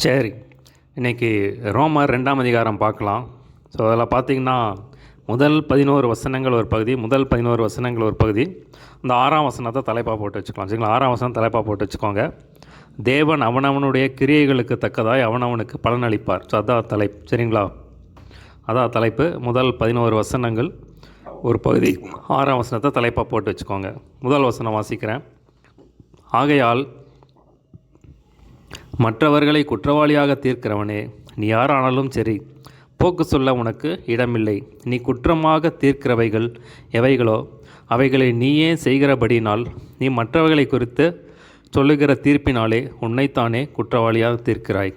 சரி, இன்றைக்கி ரோமர் 2ஆம் அதிகாரம் பார்க்கலாம். ஸோ அதில் பார்த்திங்கன்னா முதல் 11 வசனங்கள் ஒரு பகுதி, இந்த 6ஆம் வசனத்தை தலைப்பாக போட்டு வச்சுக்கலாம். சரிங்களா? 6ஆம் வசனம் தலைப்பாக போட்டு வச்சுக்கோங்க. தேவன் அவனவனுடைய கிரியைகளுக்கு தக்கதாய் அவனவனுக்கு பலனளிப்பார். ஸோ அதான் தலைப்பு. சரிங்களா? அதான் தலைப்பு. முதல் 11 வசனங்கள் ஒரு பகுதி, 6ஆம் வசனத்தை தலைப்பாக போட்டு வச்சுக்கோங்க. முதல் வசனம் வாசிக்கிறேன். ஆகையால் மற்றவர்களை குற்றவாளியாக தீர்க்கிறவனே, நீ யாரானாலும் சரி, போக்கு சொல்ல உனக்கு இடமில்லை. நீ குற்றமாக தீர்க்கிறவைகள் எவைகளோ அவைகளை நீயே செய்கிறபடினால் நீ மற்றவர்களை குறித்து சொல்லுகிற தீர்ப்பினாலே உன்னைத்தானே குற்றவாளியாக தீர்க்கிறாய்.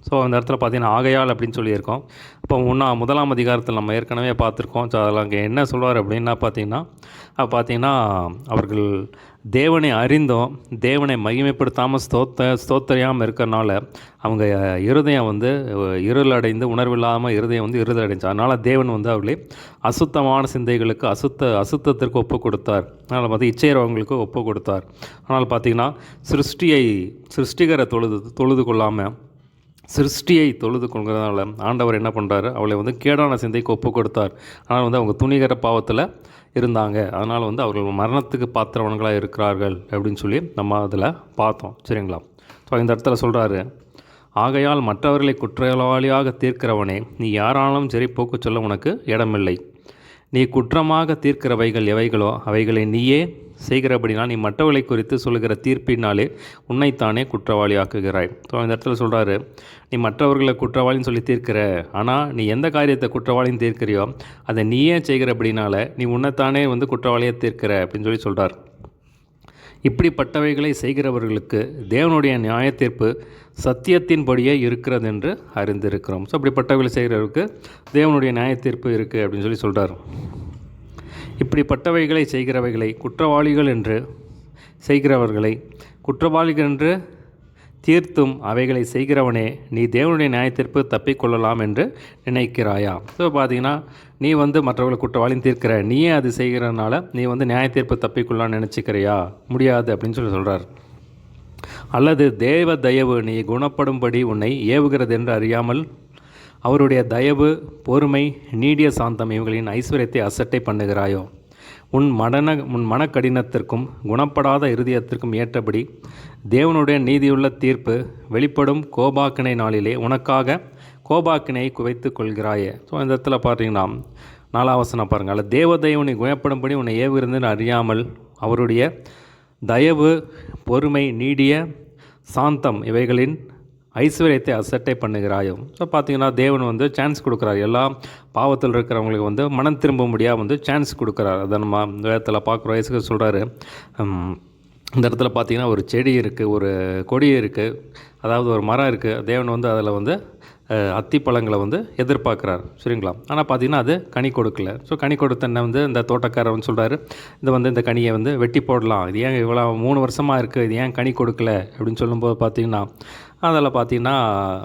ஸோ அந்த இடத்துல பார்த்தீங்கன்னா ஆகையால் அப்படின்னு சொல்லியிருக்கோம். இப்போ முதலாம் அதிகாரத்தில் நம்ம ஏற்கனவே பார்த்துருக்கோம். ஸோ அதில் அங்கே என்ன சொல்வார் அப்படின்னா பார்த்தீங்கன்னா அவர்கள் தேவனை அறிந்தும் தேவனை மகிமைப்படுத்தாமல் ஸ்தோத்தரியாமல் இருக்கிறனால அவங்க இருதயம் இருளடைந்து, உணர்வில்லாமல் இருதயம் இருளடைஞ்சு, அதனால் தேவன் அவர்களே அசுத்தமான சிந்தைகளுக்கு அசுத்தத்திற்கு ஒப்பு கொடுத்தார். அதனால் இச்சையவங்களுக்கு ஒப்பு கொடுத்தார். ஆனால் பார்த்திங்கன்னா சிருஷ்டிகரை தொழுது கொள்ளாமல் சிருஷ்டியை தொழுது கொள்கிறதுனால ஆண்டவர் என்ன பண்ணுறாரு, அவளை கேடான சிந்தைக்கு ஒப்பு கொடுத்தார். ஆனால் அவங்க துணிகர பாவத்தில் இருந்தாங்க. அதனால் அவர்கள் மரணத்துக்கு பாத்திரவன்களாக இருக்கிறார்கள் அப்படின்னு சொல்லி நம்ம அதில் பார்த்தோம். சரிங்களா? ஸோ இந்த இடத்துல சொல்கிறாரு, ஆகையால் மற்றவர்களை குற்றவாளியாக தீர்க்கிறவனே, நீ யாரானாலும் சரி, போக்கு சொல்ல உனக்கு இடமில்லை. நீ குற்றமாக தீர்க்கிறவைகள் எவைகளோ அவைகளை நீயே செய்கிறபடினால் நீ மற்றவர்களை குறித்து சொல்லுகிற தீர்ப்பினாலே உன்னைத்தானே குற்றவாளியாக்குகிறாய். ஸோ இந்த இடத்துல சொல்கிறாரு, நீ மற்றவர்களை குற்றவாளின்னு சொல்லி தீர்க்கிற, ஆனால் நீ எந்த காரியத்தை குற்றவாளின்னு தீர்க்கிறியோ அதை நீயே செய்கிறபடினால நீ உன்னைத்தானே குற்றவாளியாக தீர்க்கிற அப்படின்னு சொல்லி சொல்கிறார். இப்படிப்பட்டவைகளை செய்கிறவர்களுக்கு தேவனுடைய நியாய தீர்ப்பு சத்தியத்தின்படியே இருக்கிறது என்று அறிந்திருக்கிறோம். ஸோ அப்படிப்பட்டவைகளை செய்கிறவருக்கு தேவனுடைய நியாய தீர்ப்பு இருக்குது அப்படின்னு சொல்லி சொல்கிறார். இப்படிப்பட்டவைகளை செய்கிறவைகளை குற்றவாளிகள் என்று செய்கிறவர்களை குற்றவாளிகள் என்று தீர்த்தும் அவைகளை செய்கிறவனே, நீ தேவனுடைய நியாயத்தீர்ப்பு தப்பிக்கொள்ளலாம் என்று நினைக்கிறாயா? ஸோ பார்த்தீங்கன்னா நீ மற்றவர்களை குற்றவாளின்னு தீர்க்கிற, நீயே அது செய்கிறனால நீ நியாயத்தீர்ப்பு தப்பிக்கொள்ளலான்னு நினச்சிக்கிறியா? முடியாது அப்படின்னு சொல்லி சொல்கிறார். அல்லது தேவ தயவு நீ குணப்படும்படி உன்னை ஏவுகிறது என்று அறியாமல் அவருடைய தயவு, பொறுமை, நீடிய சாந்தம் இவங்களின் ஐஸ்வர்யத்தை அசட்டை பண்ணுகிறாயோ? உன் மனக்கடினத்திற்கும் குணப்படாத இருதயத்திற்கும் ஏற்றபடி தேவனுடைய நீதியுள்ள தீர்ப்பு வெளிப்படும் கோபாக்கினை நாளிலே உனக்காக கோபாக்கினையை குவைத்து கொள்கிறாயே. ஸோ இந்த இடத்துல பார்த்தீங்கன்னா 4ஆம் வசனம் பாருங்கள். அல்ல தேவதயவனை குணப்படும்படி உன்னை ஏவுகிறதுன்னு அறியாமல் அவருடைய தயவு, பொறுமை, நீடிய சாந்தம் இவைகளின் ஐஸ்வர்யத்தை அசட்டை பண்ணுகிறாயோ? ஸோ பார்த்தீங்கன்னா தேவன் சான்ஸ் கொடுக்குறார். எல்லா பாவத்தில் இருக்கிறவங்களுக்கு மனம் திரும்பும்படியாக சான்ஸ் கொடுக்குறார். அதை நம்ம வேதத்தில் பார்க்குற வயசுக்கு சொல்கிறாரு. இந்த இடத்துல பார்த்தீங்கன்னா ஒரு செடி இருக்குது, ஒரு கொடி இருக்குது, அதாவது ஒரு மரம் இருக்குது. தேவன் அதில் அத்திப்பழங்களை எதிர்பார்க்குறாரு. சரிங்களா? ஆனால் பார்த்தீங்கன்னா அது கனி கொடுக்கல. ஸோ கனி கொடுத்தன இந்த தோட்டக்காரர் சொல்கிறாரு, இந்த கனியை வெட்டி போடலாம், இது ஏன் இவ்வளோ 3 வருஷமாக இருக்குது, இது ஏன் கனி கொடுக்கல அப்படின்னு சொல்லும்போது பார்த்தீங்கன்னா அதில் பார்த்தீங்கன்னா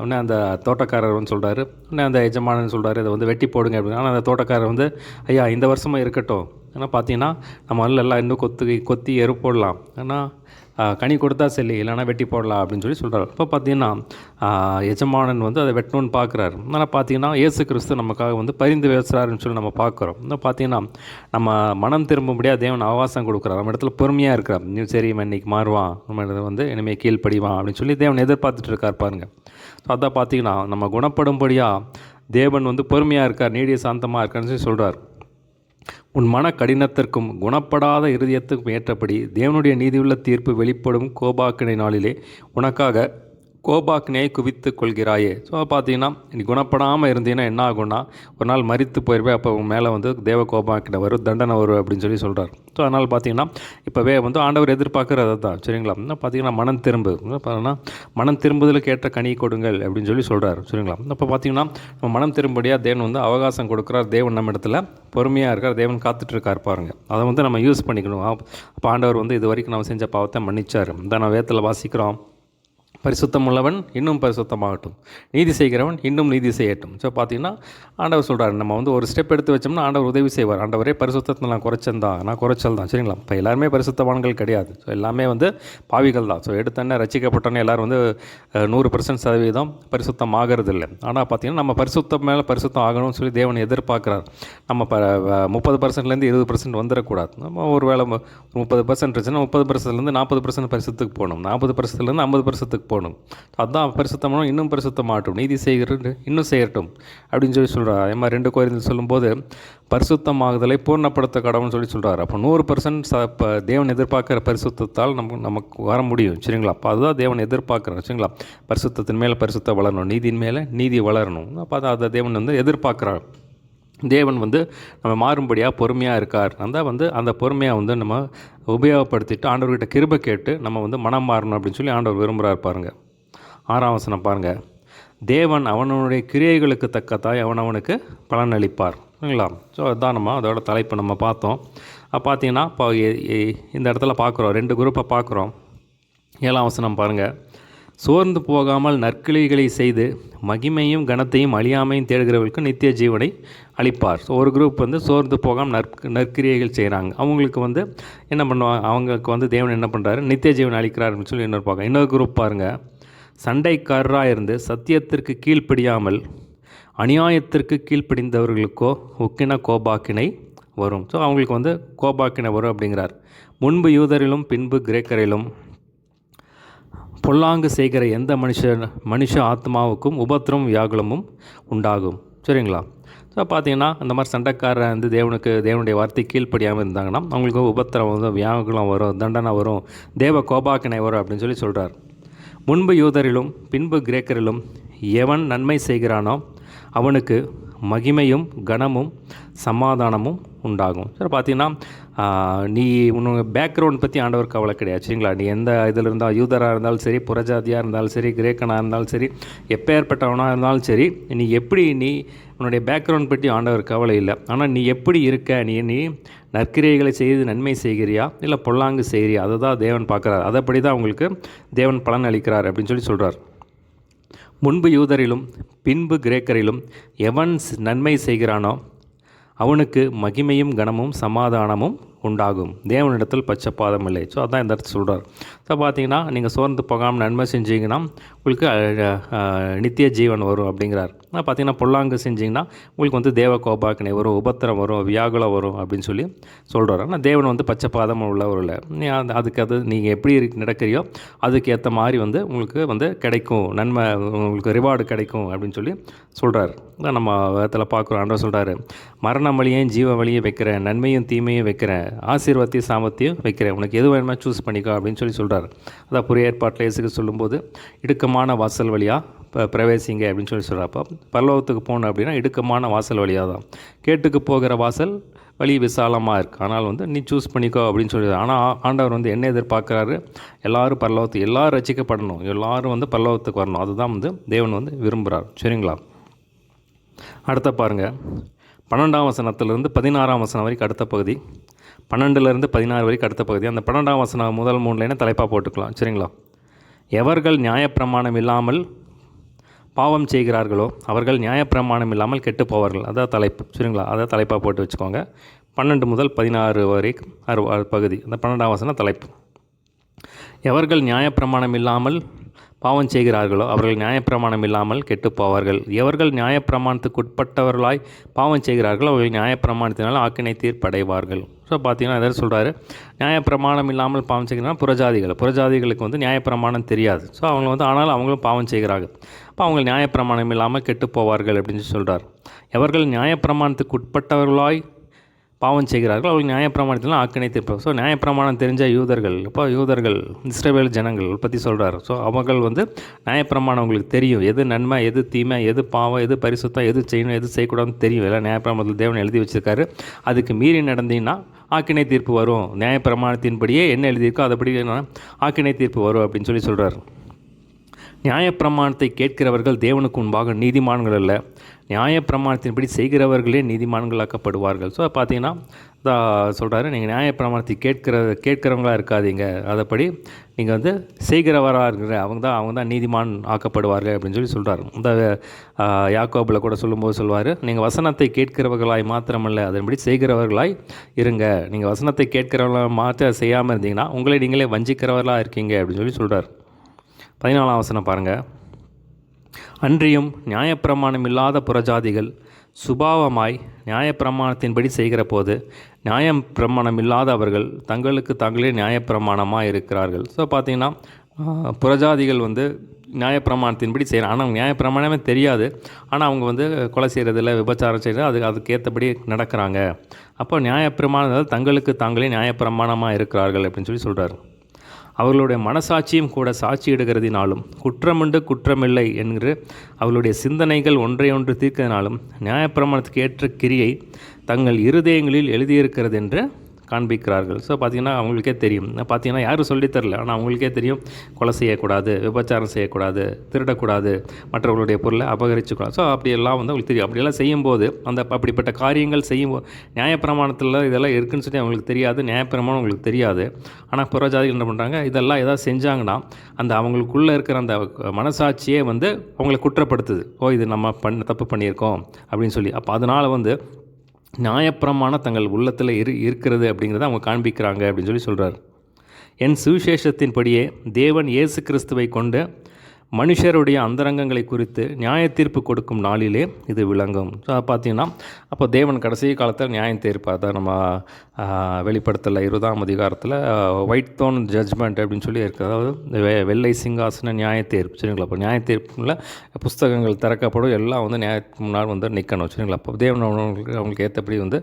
உடனே அந்த தோட்டக்காரர் சொல்கிறாரு, உடனே அந்த எஜமானன் சொல்கிறாரு, இதை வெட்டி போடுங்க அப்படின்னு. ஆனால் அந்த தோட்டக்காரர் ஐயா இந்த வருஷமாக இருக்கட்டும், ஏன்னா பார்த்தீங்கன்னா நம்ம எல்லாம் இன்னும் கொத்தி எரு போடலாம், ஆனால் கனி கொடுத்தா சரி, இல்லைனா வெட்டி போடலாம் அப்படின்னு சொல்லி சொல்கிறார். இப்போ பார்த்தீங்கன்னா எஜமானன் அதை வெட்டணும்னு பார்க்குறாரு. ஆனால் பார்த்தீங்கன்னா இயேசு கிறிஸ்து நமக்காக பரிந்து பேசுகிறாருன்னு சொல்லி நம்ம பார்க்குறோம். இன்னும் பார்த்தீங்கன்னா நம்ம மனம் திரும்பும்படியாக தேவன் அவகாசம் கொடுக்குறார். நம்ம இடத்துல பொறுமையாக இருக்கிறார். நீ சரி இன்றைக்கி மாறுவான், நம்ம இனிமேல் கீழ்ப்படிவான் அப்படின்னு சொல்லி தேவன் எதிர்பார்த்துட்டு இருக்கார் பாருங்கள். ஸோ அதான் பார்த்தீங்கன்னா நம்ம குணப்படும்படியாக தேவன் பொறுமையாக இருக்கார், நீடிய சாந்தமாக இருக்காருன்னு சொல்லி சொல்கிறார். உன் மன கடினத்திற்கும் குணப்படாத இருதயத்துக்கும் ஏற்றபடி தேவனுடைய நீதியுள்ள தீர்ப்பு வெளிப்படும் கோபாக்கினை நாளிலே உனக்காக கோபாக்கினையை குவித்து கொள்கிறாயே. ஸோ பார்த்தீங்கன்னா நீ குணப்படாமல் இருந்தீங்கன்னா என்ன ஆகும்னா ஒரு நாள் மரித்து போயிடுவே. அப்போ உன் மேலே தேவ கோபாக்கினை வரும், தண்டனை வரும் அப்படின்னு சொல்லி சொல்கிறார். ஸோ அதனால் பார்த்தீங்கன்னா இப்போவே ஆண்டவர் எதிர்பார்க்குறது தான். சரிங்களா? இன்னும் பார்த்தீங்கன்னா மனம் திரும்புதலுக்கு ஏற்ற கனி கொடுங்கள் அப்படின்னு சொல்லி சொல்கிறார். சரிங்களா? இப்போ பார்த்தீங்கன்னா நம்ம மனம் திரும்படியாக தேவன் அவகாசம் கொடுக்குறார். தேவன் நம்ம இடத்துல பொறுமையாக இருக்கார். தேவன் காத்துட்ருக்கார் பாருங்கள். அதை நம்ம யூஸ் பண்ணிக்கணும். அப்போ ஆண்டவர் இது வரைக்கும் நம்ம செஞ்ச பாவத்தை மன்னிச்சார். இந்த நான் வேதத்தில் வாசிக்கிறோம். பரிசுத்தம் உள்ளவன் இன்னும் பரிசுத்தமாகட்டும், நீதி செய்கிறவன் இன்னும் நீதி செய்யட்டும். ஸோ பார்த்தீங்கன்னா ஆண்டவர் சொல்கிறார், நம்ம வந்து ஒரு ஸ்டெப் எடுத்து வச்சோம்னா ஆண்டவர் உதவி செய்வார். ஆண்டவரே பரிசுத்தத்தை நான் குறைச்சல் தான், சரிங்களா? இப்போ எல்லாருமே பரிசுத்தவான்கள் கிடையாது. ஸோ எல்லாமே வந்து பாவிகள் தான். ஸோ எடுத்தோன்னே ரசிக்கப்பட்டோன்னே எல்லோரும் வந்து 100% பரிசுத்தம் ஆகிறது இல்லை. ஆனால் பார்த்தீங்கன்னா நம்ம பரிசுத்தம் மேலே பரிசுத்தம் ஆகணும்னு சொல்லி தேவன் எதிர்பார்க்குறார். நம்ம 30%லேருந்து 20% வந்துடக்கூடாது. நம்ம ஒரு வேளை 30% இருந்துச்சுன்னா 30%லேருந்து 40% பரிசுத்துக்கு போகணும், 40%லேருந்து 50% போகணும். அதுதான் பரிசுத்தமானோம் இன்னும் பரிசுத்தமாகட்டும், நீதி செய்கிறது இன்னும் செய்யட்டும் அப்படின்னு சொல்லி சொல்கிறார். அதே மாதிரி 2 கொரிந்தியர் சொல்லும்போது பரிசுத்தமாகுதலை பூர்ணப்படுத்த கடவுள்னு சொல்லி சொல்கிறார். அப்போ 100% தேவன் எதிர்பார்க்குற பரிசுத்தத்தால் நமக்கு வர முடியும், சரிங்களா? அப்போ அதுதான் தேவன் எதிர்பார்க்குறார், சரிங்களா? பரிசுத்தத்தின் மேலே பரிசுத்தம் வளரணும், நீதியின் மேலே நீதி வளரணும். அப்போ அதை தேவன் வந்து எதிர்பார்க்குறார். தேவன் வந்து நம்ம மாறும்படியாக பொறுமையாக இருக்கார். அந்த பொறுமையாக வந்து நம்ம உபயோகப்படுத்திட்டு ஆண்டவர்கிட்ட கிருபை கேட்டு நம்ம வந்து மனம் மாறணும் அப்படின்னு சொல்லி ஆண்டவர் விரும்புகிறார். பாருங்கள், 6ஆம் வசனம் பாருங்கள். தேவன் அவனுடைய கிரியைகளுக்கு தக்கதாய் அவனவனுக்கு பலன் அளிப்பார், சரிங்களா? ஸோ அதுதான் அதோட தலைப்பு நம்ம பார்த்தோம். பார்த்தீங்கன்னா இப்போ இந்த இடத்துல பார்க்குறோம், 2 குரூப்பை பார்க்குறோம். 7ஆம் வசனம் பாருங்கள். சோர்ந்து போகாமல் நற்கிரிகளை செய்து மகிமையும் கனத்தையும் அழியாமையும் தேடுகிறவர்களுக்கு நித்திய ஜீவனை அளிப்பார். ஸோ ஒரு குரூப் வந்து சோர்ந்து போகாமல் நற்கிரியைகள் செய்கிறாங்க. அவங்களுக்கு வந்து என்ன பண்ணுவாங்க, அவங்களுக்கு வந்து தேவன் என்ன பண்ணுறாரு, நித்திய ஜீவனை அளிக்கிறார் அப்படின்னு சொல்லி இன்னொரு குரூப் பாருங்கள். சண்டைக்காரராக இருந்து சத்தியத்திற்கு கீழ்ப்படியாமல் அநியாயத்திற்கு கீழ்ப்படிந்தவர்களுக்கோ உக்கின கோபாக்கினை வரும். ஸோ அவங்களுக்கு வந்து கோபாக்கினை வரும் அப்படிங்கிறார். முன்பு யூதரிலும் பின்பு கிரேக்கரிலும் பொல்லாங்கு செய்கிற எந்த மனுஷ ஆத்மாவுக்கும் உபத்திரம் வியாகுலமும் உண்டாகும், சரிங்களா? ஸோ பார்த்தீங்கன்னா அந்த மாதிரி சண்டைக்காரர் வந்து தேவனுடைய வார்த்தை கீழ்ப்படியாமல் இருந்தாங்கன்னா அவங்களுக்கு உபத்திரம் வந்து வியாகுலம் வரும், தண்டனை வரும், தேவ கோபாக்கினை வரும் அப்படின்னு சொல்லி சொல்கிறார். முன்பு யூதரிலும் பின்பு கிரேக்கரிலும் எவன் நன்மை செய்கிறானோ அவனுக்கு மகிமையும் கனமும் சமாதானமும் உண்டாகும். சரி, பார்த்தீங்கன்னா நீ உன்னோட பேக்ரவுண்ட் பற்றி ஆண்டவர் கவலை கிடையாது, சரிங்களா? நீ எந்த இதில் இருந்தால், யூதராக இருந்தாலும் சரி, புறஜாதியாக இருந்தாலும் சரி, கிரேக்கனாக இருந்தாலும் சரி, எப்பேற்பட்டவனாக இருந்தாலும் சரி, நீ உன்னுடைய பேக்ரவுண்ட் பற்றி ஆண்டவர் கவலை இல்லை. ஆனால் நீ எப்படி இருக்க, நீ நற்கிரியைகளை செய்து நன்மை செய்கிறியா இல்லை பொல்லாங்கு செய்கிறியா, அதை தான் தேவன் பார்க்குறார். அதைப்படி தான் உங்களுக்கு தேவன் பலன் அளிக்கிறார் அப்படின்னு சொல்லி சொல்கிறார். முன்பு யூதரிலும் பின்பு கிரேக்கரிலும் எவன் நன்மை செய்கிறானோ அவனுக்கு மகிமையும் கனமும் சமாதானமும் உண்டாகும், தேவனிடத்தில் பச்சைப்பாதம் இல்லை. ஸோ அதான் இந்த இடத்துல சொல்கிறார். ஸோ பார்த்தீங்கன்னா நீங்கள் சோர்ந்து போகாமல் நன்மை செஞ்சீங்கன்னா உங்களுக்கு நித்திய ஜீவன் வரும் அப்படிங்கிறார். பார்த்தீங்கன்னா பொல்லாங்கு செஞ்சிங்கன்னா உங்களுக்கு வந்து தேவ கோபாக்கினை வரும், உபத்திரம் வரும், வியாகுலம் வரும் அப்படின்னு சொல்லி சொல்கிறார். ஆனால் தேவன் வந்து பச்சைப்பாதம் உள்ளவர் இல்லை. அது நீங்கள் எப்படி நடக்கிறியோ அதுக்கு ஏற்ற மாதிரி வந்து உங்களுக்கு வந்து கிடைக்கும், நன்மை உங்களுக்கு ரிவார்டு கிடைக்கும் அப்படின்னு சொல்லி சொல்கிறார். அதான் நம்ம வேதத்தில் பார்க்குறோம். ஆண்டவர் சொல்கிறாரு, மரண வழியையும் ஜீவ வழியும் வைக்கிறேன், நன்மையும் தீமையும் வைக்கிறேன், ஆசீர்வாதத்தையும் சாமத்தையும் வைக்கிறேன், உனக்கு எது வேணுமா சூஸ் பண்ணிக்கோ அப்படின்னு சொல்லி சொல்கிறார். அதான் புதிய ஏற்பாட்டில் இயேசுக்கு சொல்லும்போது இடுக்கமான வாசல் வழியாக பிரவேசிங்க அப்படின்னு சொல்லி சொல்கிறார். அப்போ பரலோகத்துக்கு போகணும் அப்படின்னா இடுக்கமான வாசல் வழியாக தான். கேட்டுக்கு போகிற வாசல் வழி விசாலமாக இருக்குது, ஆனால் வந்து நீ சூஸ் பண்ணிக்கோ அப்படின்னு சொல்லி. ஆனால் ஆண்டவர் வந்து என்ன எதிர்பார்க்குறாரு, எல்லோரும் பரலோகத்துக்கு, எல்லோரும் ரசிக்கப்படணும், எல்லோரும் வந்து பரலோகத்துக்கு வரணும். அதுதான் வந்து தேவன் வந்து விரும்புகிறார், சரிங்களா? அடுத்த பாருங்கள், 12ஆம் வசனத்திலிருந்து 16ஆம் வசனம் வரைக்கும் அடுத்த பகுதி, 12லேருந்து 16 வரைக்கும் அடுத்த பகுதி. அந்த 12ஆம் வசனம் முதல் 3 லைனை தலைப்பாக போட்டுக்கலாம், சரிங்களா? எவர்கள் நியாயப்பிரமாணம் இல்லாமல் பாவம் செய்கிறார்களோ அவர்கள் நியாயப்பிரமாணம் இல்லாமல் கெட்டு போவார்கள். அதான் தலைப்பு, சரிங்களா? அதை தலைப்பாக போட்டு வச்சுக்கோங்க. 12 முதல் 16 வரைக்கும் பகுதி, அந்த 12ஆம் வசனம் தலைப்பு. எவர்கள் நியாயப்பிரமாணம் இல்லாமல் பாவம் செய்கிறார்களோ அவர்கள் நியாயப்பிரமாணம் இல்லாமல் கெட்டு போவார்கள். எவர்கள் நியாயப்பிரமாணத்துக்கு உட்பட்டவர்களாய் பாவம் செய்கிறார்களோ அவர்கள் நியாயப்பிரமாணத்தினால் ஆக்கினை தீர்ப்படைவார்கள். ஸோ பார்த்தீங்கன்னா எதாவது சொல்கிறாரு, நியாயப்பிரமாணம் இல்லாமல் பாவம் செய்கிறாங்கன்னா புறஜாதிகளுக்கு வந்து நியாயப்பிரமாணம் தெரியாது. ஸோ அவங்க வந்து ஆனாலும் அவங்களும் பாவம் செய்கிறாங்க. அப்போ அவங்க நியாயப்பிரமாணம் இல்லாமல் கெட்டு போவார்கள் அப்படின்னு சொல்கிறார். எவர்கள் நியாயப்பிரமாணத்துக்கு உட்பட்டவர்களாய் பாவம் செய்கிறார்கள் அவர்கள் நியாயப்பிரமாணத்தில் ஆக்கினை தீர்ப்பு. ஸோ நியாயப்பிரமாணம் தெரிஞ்ச யூதர்கள் இஸ்ரவேல் ஜனங்கள் பற்றி சொல்கிறார். ஸோ அவர்கள் வந்து நியாயப்பிரமாணம் அவங்களுக்கு தெரியும், எது நன்மை எது தீமை, எது பாவம் எது பரிசுத்தம், எது செய்யணும் எது செய்யக்கூடாதுன்னு தெரியும். எல்லாம் நியாயப்பிரமாணத்தில் தேவன் எழுதி வச்சிருக்காரு. அதுக்கு மீறி நடந்தீங்கன்னா ஆக்கினை தீர்ப்பு வரும். நியாயப்பிரமாணத்தின்படியே என்ன எழுதியிருக்கோ அதைப்படி ஆக்கினை தீர்ப்பு வரும் அப்படின்னு சொல்லி சொல்கிறார். நியாயப்பிரமாணத்தை கேட்கிறவர்கள் தேவனுக்கு முன்பாக நீதிமான்கள் அல்ல, நியாயப்பிரமாணத்தின்படி செய்கிறவர்களே நீதிமான்களாக்கப்படுவார்கள். ஸோ பார்த்தீங்கன்னா சொல்கிறாரு, நீங்கள் நியாயப்பிரமாணத்தை கேட்கிறவங்களாக இருக்காதீங்க, அதைப்படி நீங்கள் வந்து செய்கிறவராக இருக்கிற அவங்க தான் நீதிமான் ஆக்கப்படுவார்கள் அப்படின்னு சொல்லி சொல்கிறார். இந்த யாக்கோபில் கூட சொல்லும்போது சொல்வார், நீங்கள் வசனத்தை கேட்கிறவர்களாய் மாத்திரமல்ல அதன்படி செய்கிறவர்களாய் இருங்க. நீங்கள் வசனத்தை கேட்கிறவர்களாக மாற்ற செய்யாமல் இருந்தீங்கன்னா உங்களை நீங்களே வஞ்சிக்கிறவர்களாக இருக்கீங்க அப்படின்னு சொல்லி சொல்கிறார். 14ஆம் வசனம் பாருங்கள். அன்றியும் நியாயப்பிரமாணம் இல்லாத புறஜாதிகள் சுபாவமாய் நியாயப்பிரமாணத்தின்படி செய்கிற போது நியாயப்பிரமாணம் இல்லாதவர்கள் தங்களுக்கு தாங்களே நியாயப்பிரமாணமாக இருக்கிறார்கள். ஸோ பார்த்திங்கன்னா புறஜாதிகள் வந்து நியாயப்பிரமாணத்தின்படி செய்கிறாங்க, ஆனால் அவங்க நியாயப்பிரமாணமே தெரியாது, ஆனால் அவங்க வந்து கொலை செய்கிறதில்ல, விபச்சாரம் செய்கிறது, அதுக்கேற்றபடி நடக்கிறாங்க. அப்போ நியாயப்பிரமாணம் தங்களுக்கு தாங்களே நியாயப்பிரமாணமாக இருக்கிறார்கள் அப்படின்னு சொல்லி சொல்கிறார். அவர்களுடைய மனசாட்சியும் கூட சாட்சியிடுகிறதினாலும் குற்றமுண்டு குற்றமில்லை என்கிற அவர்களுடைய சிந்தனைகள் ஒன்றையொன்று தீர்க்கிறதினாலும் நியாயப்பிரமாணத்துக்கு ஏற்ற கிரியை தங்கள் இருதயங்களில் எழுதியிருக்கிறது என்று காண்பிக்கிறார்கள். ஸோ பார்த்திங்கன்னா அவங்களுக்கே தெரியும், பார்த்திங்கன்னா யாரும் சொல்லித்தரல, ஆனால் அவங்களுக்கே தெரியும் கொலை செய்யக்கூடாது, விபச்சாரம் செய்யக்கூடாது, திருடக்கூடாது, மற்றவர்களுடைய பொருளை அபகரிச்சுக்கூடாது. ஸோ அப்படியெல்லாம் வந்து அவங்களுக்கு தெரியும். அப்படியெல்லாம் செய்யும்போது அப்படிப்பட்ட காரியங்கள் செய்யும்போது நியாயப்பிரமாணத்தில் இதெல்லாம் இருக்குதுன்னு சொல்லி அவங்களுக்கு தெரியாது, நியாயப்பிரமாணம் அவங்களுக்கு தெரியாது. ஆனால் புறஜாதிகள் என்ன பண்ணுறாங்க, இதெல்லாம் ஏதாவது செஞ்சாங்கன்னா அவங்களுக்குள்ளே இருக்கிற அந்த மனசாட்சியே வந்து அவங்களை குற்றப்படுத்துது, இது நம்ம தப்பு பண்ணியிருக்கோம் அப்படின்னு சொல்லி. அப்போ அதனால் வந்து நியாயப்பிரமாணம் தங்கள் உள்ளத்தில் இருக்கிறது அப்படிங்கிறத அவங்க காண்பிக்கிறாங்க அப்படின்னு சொல்லி சொல்கிறார். என் சுவிசேஷத்தின்படியே தேவன் இயேசு கிறிஸ்துவை கொண்டு மனுஷருடைய அந்தரங்கங்களை குறித்து நியாய தீர்ப்பு கொடுக்கும் நாளிலே இது விளங்கும். ஸோ பார்த்திங்கன்னா அப்போ தேவன் கடைசி காலத்தில் நியாயம் தீர்ப்பார். தான் நம்ம வெளிப்படுத்தல 20ஆம் அதிகாரத்தில் ஒயிட் தோன் ஜட்ஜ்மெண்ட் அப்படின்னு சொல்லி இருக்குது. அதாவது வெள்ளை சிங்காசன நியாய தீர்ப்பு, சரிங்களா? அப்போ நியாய தீர்ப்பில் புஸ்தகங்கள் திறக்கப்படும், எல்லாம் வந்து நியாயத்துக்கு முன்னால் வந்து நிற்கணும், சரிங்களா? அப்போ தேவன் அவங்களுக்கு ஏற்றபடி வந்து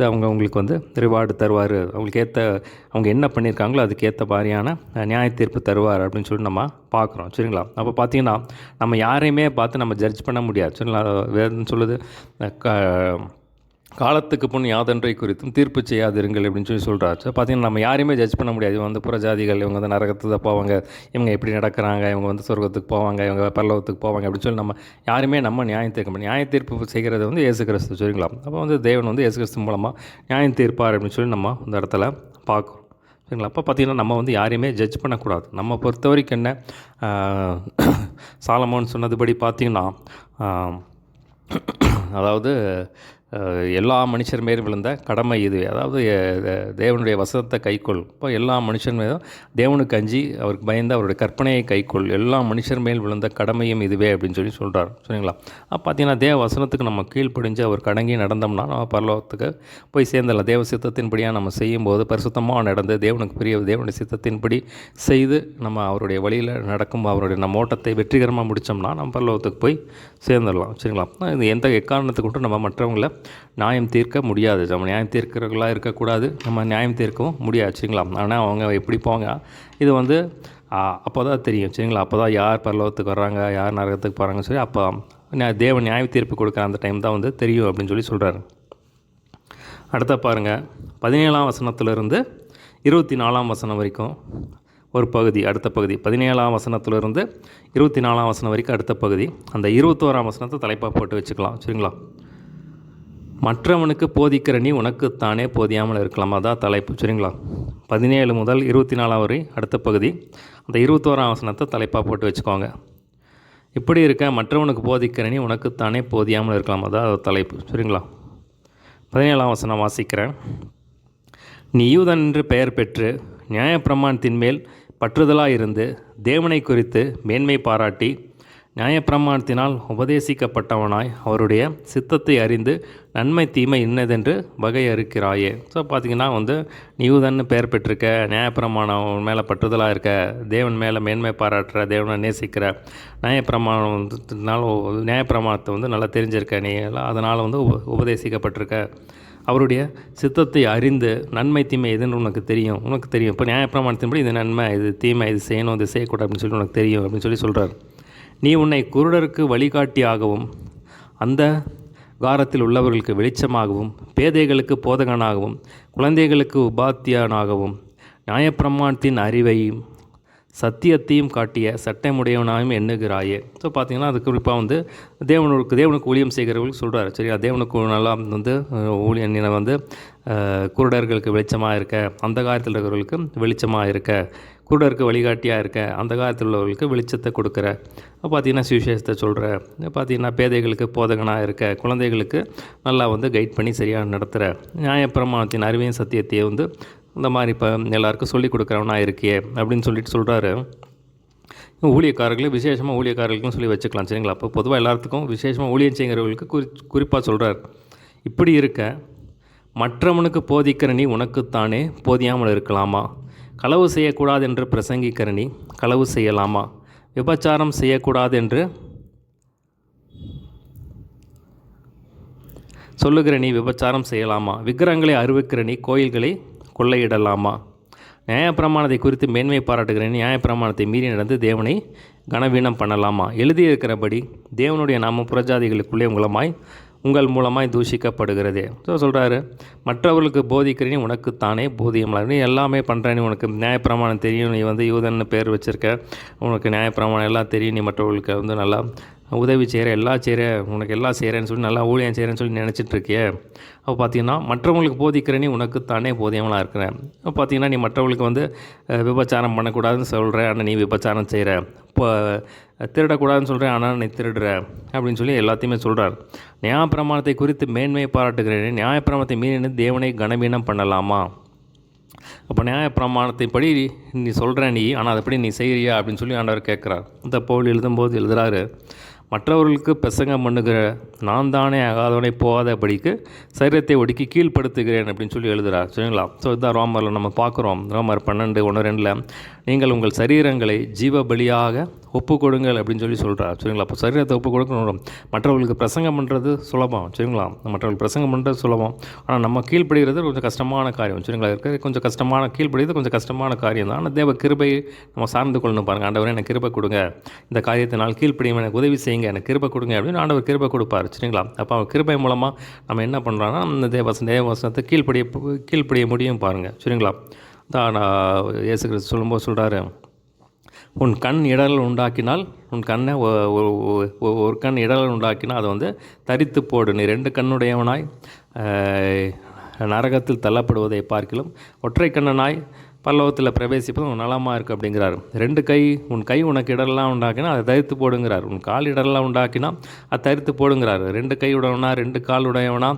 அவங்களுக்கு வந்து ரிவார்டு தருவார், அவங்களுக்கு ஏற்ற அவங்க என்ன பண்ணியிருக்காங்களோ அதுக்கு ஏற்ற மாதிரியான நியாய தீர்ப்பு தருவார் அப்படின்னு சொல்லி நம்ம பார்க்குறோம், சரிங்களா? அப்போ பார்த்திங்கன்னா நம்ம யாரையுமே பார்த்து நம்ம ஜட்ஜ் பண்ண முடியாது, சரிங்களா? வேதம் சொல்லுது, காலத்துக்கு முன் யாதொன்றை குறித்தும் தீர்ப்பு செய்யாதிருங்கள் அப்படின்னு சொல்லி சொல்கிறார். ஸோ பார்த்திங்கன்னா நம்ம யாரையுமே ஜட்ஜ் பண்ண முடியாது. இவங்க வந்து புறஜாதிகள், இவங்க வந்து நரகத்துக்கு தான் போவாங்க, இவங்க எப்படி நடக்கிறாங்க, இவங்க வந்து சொர்க்கத்துக்கு போவாங்க, இவங்க பரலோகத்துக்கு போவாங்க அப்படின்னு சொல்லி நம்ம யாருமே நம்ம நியாயம் தீர்க்க முடியும். நியாய தீர்ப்பு செய்கிறது வந்து இயேசு கிறிஸ்து, சரிங்களா? அப்போ வந்து தேவன் வந்து இயேசு கிறிஸ்து மூலமாக நியாயம் தீர்ப்பார் அப்படின்னு சொல்லி நம்ம இந்த இடத்துல பார்க்குறோம், சரிங்களா? அப்போ பார்த்திங்கன்னா நம்ம வந்து யாரையுமே ஜட்ஜ் பண்ணக்கூடாது. நம்ம பொறுத்த வரைக்கும் என்ன, சாலமோன் சொன்னதுபடி பார்த்திங்கன்னா அதாவது எல்லா மனுஷர் மேலும் விழுந்த கடமை இது. அதாவது தேவனுடைய வசனத்தை கைக்கொள். இப்போ எல்லா மனுஷர் மேலும் தேவனுக்கு அஞ்சி அவருக்கு பயந்து அவருடைய கற்பனையை கைக்கொள், எல்லா மனுஷர் மேல் விழுந்த கடமையும் இதுவே அப்படின்னு சொல்லி சொல்கிறார், சரிங்களா? அப்போ பார்த்திங்கன்னா தேவ வசனத்துக்கு நம்ம கீழ்ப்படிஞ்சு அவர் கடங்கி நடந்தோம்னா நம்ம பரலோகத்துக்கு போய் சேர்ந்துடலாம். தேவ சித்தத்தின்படியாக நம்ம செய்யும்போது பரிசுத்தமாக நடந்து தேவனுடைய சித்தத்தின்படி செய்து நம்ம அவருடைய வழியில் நடக்கும் அவருடைய நம்ம ஓட்டத்தை வெற்றிகரமாக முடித்தோம்னா நம்ம பரலோகத்துக்கு போய் சேர்ந்துடலாம், சரிங்களா? இது எந்த எக்காரணத்துக்கு கொண்டு நம்ம மற்றவங்களை நியாயம் தீர்க்க முடியாது. நம்ம நியாயம் தீர்க்கிறவர்களாக இருக்கக்கூடாது, நம்ம நியாயம் தீர்க்கவும் முடியாது, சரிங்களா? ஆனால் அவங்க எப்படி போவாங்க, இது வந்து அப்போ தான் தெரியும், சரிங்களா? அப்போ தான் யார் பரலோகத்துக்கு வர்றாங்க, யார் நரகத்துக்கு போகிறாங்கன்னு சொல்லி அப்போ தேவன் நியாய தீர்ப்பு கொடுக்குற அந்த டைம் தான் வந்து தெரியும் அப்படின்னு சொல்லி சொல்கிறாரு. அடுத்த பாருங்கள், 17ஆம் வசனத்திலிருந்து 24ஆம் வசனம் வரைக்கும் ஒரு பகுதி, அடுத்த பகுதி 17ஆம் வசனத்திலிருந்து 24ஆம் வசனம் வரைக்கும் அடுத்த பகுதி. அந்த 21ஆம் வசனத்தை தலைப்பாக போட்டு வச்சுக்கலாம், சரிங்களா? மற்றவனுக்கு போதிக்கிற நீ உனக்குத்தானே போதியாமல் இருக்கலாம், அதான் தலைப்பு, சரிங்களா? 17 முதல் 24 வரை அடுத்த பகுதி. அந்த 21ஆம் வசனத்தை தலைப்பாக போட்டு வச்சுக்கோங்க. இப்படி இருக்க மற்றவனுக்கு போதிக்கிற நீ உனக்குத்தானே போதியாமல் இருக்கலாம், அதான் தலைப்பு, சரிங்களா? 17ஆம் வசனம் வாசிக்கிறேன். நீ யூதன் என்று பெயர் பெற்று நியாயப்பிரமாணத்தின் மேல் பற்றுதலாயிருந்து தேவனை குறித்து மேன்மை பாராட்டி நியாயப்பிரமாணத்தினால் உபதேசிக்கப்பட்டவனாய் அவருடைய சித்தத்தை அறிந்து நன்மை தீமை இன்னதென்று வகையறுக்கிறாயே. ஸோ பார்த்திங்கன்னா வந்து நீயூதன்னு பெயர் பெற்றிருக்க, நியாயப்பிரமாணம் மேலே பற்றுதலாக இருக்க, தேவன் மேலே மேன்மை பாராட்டுற, தேவனை நேசிக்கிற, நியாயப்பிரமாணத்தை வந்து நல்லா தெரிஞ்சிருக்க நீ எல்லாம், அதனால் வந்து உபதேசிக்கப்பட்டிருக்க, அவருடைய சித்தத்தை அறிந்து நன்மை தீமை எதுன்னு உனக்கு தெரியும். இப்போ நியாயப்பிரமாணத்தின்படி இது நன்மை, இது தீமை, இது செய்யணும், இது செய்யக்கூடாது அப்படின்னு சொல்லி உனக்கு தெரியும் அப்படின்னு சொல்லி சொல்கிறார். நீ உன்னை குருடருக்கு வழிகாட்டியாகவும் அந்த காரத்தில் உள்ளவர்களுக்கு வெளிச்சமாகவும் பேதைகளுக்கு போதகனாகவும் குழந்தைகளுக்கு உபாத்தியனாகவும் நியாயப்பிரமாணத்தின் அறிவையும் சத்தியத்தையும் காட்டிய சட்டமுடையவனாயும் எண்ணுகிறாயே. ஸோ பார்த்திங்கன்னா அது குறிப்பாக வந்து தேவனுக்கு ஊழியம் செய்கிறவர்களுக்கு சொல்கிறார். சரியா, தேவனுக்கு நல்லா வந்து ஊழியம் நீ வந்து குருடர்களுக்கு வெளிச்சமாக இருக்க, அந்த காலத்தில் இருக்கிறவர்களுக்கு வெளிச்சமாக இருக்க, குருடருக்கு வழிகாட்டியாக இருக்க, அந்த காலத்தில் உள்ளவர்களுக்கு வெளிச்சத்தை கொடுக்குற, பார்த்திங்கன்னா சுவிசேஷத்தை சொல்கிற, பார்த்திங்கன்னா பேதைகளுக்கு போதகனாக இருக்க, குழந்தைகளுக்கு நல்லா வந்து கைட் பண்ணி சரியாக நடத்துகிற, நியாயப்பிரமாணத்தின் அறிவையும் சத்தியத்தையும் வந்து இந்த மாதிரி இப்போ எல்லாருக்கும் சொல்லிக் கொடுக்குறவனா இருக்கியே அப்படின்னு சொல்லிட்டு சொல்கிறாரு. ஊழியக்காரர்களும் விசேஷமாக ஊழியக்காரர்களுக்கும் சொல்லி வச்சுக்கலாம். சரிங்களா, அப்போ பொதுவாக எல்லாத்துக்கும் விசேஷமாக ஊழியம் செய்கிறவர்களுக்கு குறிப்பாக சொல்கிறார். இப்படி இருக்க மற்றவனுக்கு போதிக்கிற நீ உனக்குத்தானே போதியாமல் இருக்கலாமா? களவு செய்யக்கூடாது என்று பிரசங்கிக்கிற நீ களவு செய்யலாமா? விபச்சாரம் செய்யக்கூடாது என்று சொல்லுகிற நீ விபச்சாரம் செய்யலாமா? விக்கிரகங்களை அறிவிக்கிற நீ கோயில்களை கொள்ளையிடலாமா? நியாயப்பிரமாணத்தை குறித்து மேன்மை பாராட்டுகிறேன், நியாயப்பிரமாணத்தை மீறி நடந்து தேவனை கனவீனம் பண்ணலாமா? எழுதியிருக்கிறபடி தேவனுடைய நாமம் புறஜாதிகளுக்குள்ளே உங்கள் மூலமாய் தூஷிக்கப்படுகிறதே. ஸோ சொல்கிறாரு, மற்றவர்களுக்கு போதிக்கிறேன் உனக்கு தானே போதியம்லாம், நீ எல்லாமே பண்ணுறேன், உனக்கு நியாயப்பிரமாணம் தெரியும், நீ வந்து யூதன்னு பேர் வச்சுருக்க, உனக்கு நியாயப்பிரமாணம் எல்லாம் தெரியும், நீ மற்றவர்களுக்கு வந்து நல்லா உதவி செய்கிற, எல்லாம் செய்கிற, உனக்கு எல்லாம் செய்கிறேன்னு சொல்லி நல்லா ஊழியம் செய்கிறேன்னு சொல்லி நினச்சிட்ருக்கியே. அப்போ பார்த்தீங்கன்னா மற்றவங்களுக்கு போதிக்கிற நீ உனக்கு தானே போதியவனாக இருக்கிறேன். அப்போ பார்த்தீங்கன்னா நீ மற்றவங்களுக்கு வந்து விபச்சாரம் பண்ணக்கூடாதுன்னு சொல்கிற, ஆனால் நீ விபச்சாரம் செய்கிற, இப்போ திருடக்கூடாதுன்னு சொல்கிறேன், ஆனால் நீ திருடுற அப்படின்னு சொல்லி எல்லாத்தையுமே சொல்கிறார். நியாயப்பிரமாணத்தை குறித்து மேன்மையை பாராட்டுகிறேன், நியாயப்பிரமாணத்தை மீறி தேவனை கனவீனம் பண்ணலாமா? அப்போ நியாயப்பிரமாணத்தை படி நீ சொல்கிற நீ, ஆனால் அதைப்படி நீ செய்கிறியா அப்படின்னு சொல்லி ஆண்டவர் கேட்குறார். இந்த பவுல் எழுதும்போது எழுதுகிறாரு, மற்றவர்களுக்கு பிரசங்கம் பண்ணுகிற நான் தானே ஆகாதவனை போகாதபடிக்கு சரீரத்தை ஒடுக்கி கீழ்ப்படுத்துகிறேன் அப்படின்னு சொல்லி எழுதுகிறார். சரிங்களா, ஸோ இதுதான் ரோமரில் நம்ம பார்க்குறோம். ரோமர் 12:1-2 நீங்கள் உங்கள் சரீரங்களை ஜீவ பலியாக ஒப்பு கொடுங்கள் அப்படின்னு சொல்லி சொல்கிறார். சரிங்களா, அப்போ சரீரத்தை ஒப்பு கொடுக்கணும். மற்றவர்களுக்கு பிரசங்கம் பண்ணுறது சுலபம். சரிங்களா, மற்றவர்களுக்கு பிரசங்கம் பண்ணுறது சுலபம், ஆனால் நம்ம கீழ்ப்படுகிறது கொஞ்சம் கஷ்டமான காரியம். சரிங்களா, இருக்கிறது கொஞ்சம் கஷ்டமான, கீழ்ப்படுகிறது கொஞ்சம் கஷ்டமான காரியம் தான். ஆனால் தேவ கிருபை நம்ம சார்ந்து கொள்ளணும். பாருங்கள், ஆண்டவரே எனக்கு கிருபை கொடுங்க, இந்த காரியத்தினால் கீழ்ப்படியும், எனக்கு உதவி செய்யுங்க, எனக்கு கிருபை கொடுங்க அப்படின்னு ஆண்டவர் கிருபை கொடுப்பார். சரிங்களா, அப்போ அவர் கிருபை மூலமாக நம்ம என்ன பண்ணுறோன்னா இந்த தேவவசனத்தை கீழ்ப்படிய முடியும். பாருங்கள், சரிங்களா, தான் இயேசு கிறிஸ்து சொல்லும்போது சொல்கிறாரு, உன் கண் இடரல் உண்டாக்கினால், உன் கண்ணை ஒரு கண் இடரல் உண்டாக்கினால் அதை வந்து தரித்து போடு. நீ 2 கண்ணுடையவனாய் நரகத்தில் தள்ளப்படுவதை பார்க்கிலும் ஒற்றை கண்ணனாய் பல்லவத்தில் பிரவேசிப்பதும் நலமாக இருக்குது அப்படிங்கிறார். 2 கை, உன் கை உனக்கு இடரெல்லாம் உண்டாக்கினா அதை தரித்து போடுங்கிறார். உன் கால் இடரெல்லாம் உண்டாக்கினா அதை தரித்து போடுங்கிறார். 2 கை உடையவனா 2 கால் உடையவனா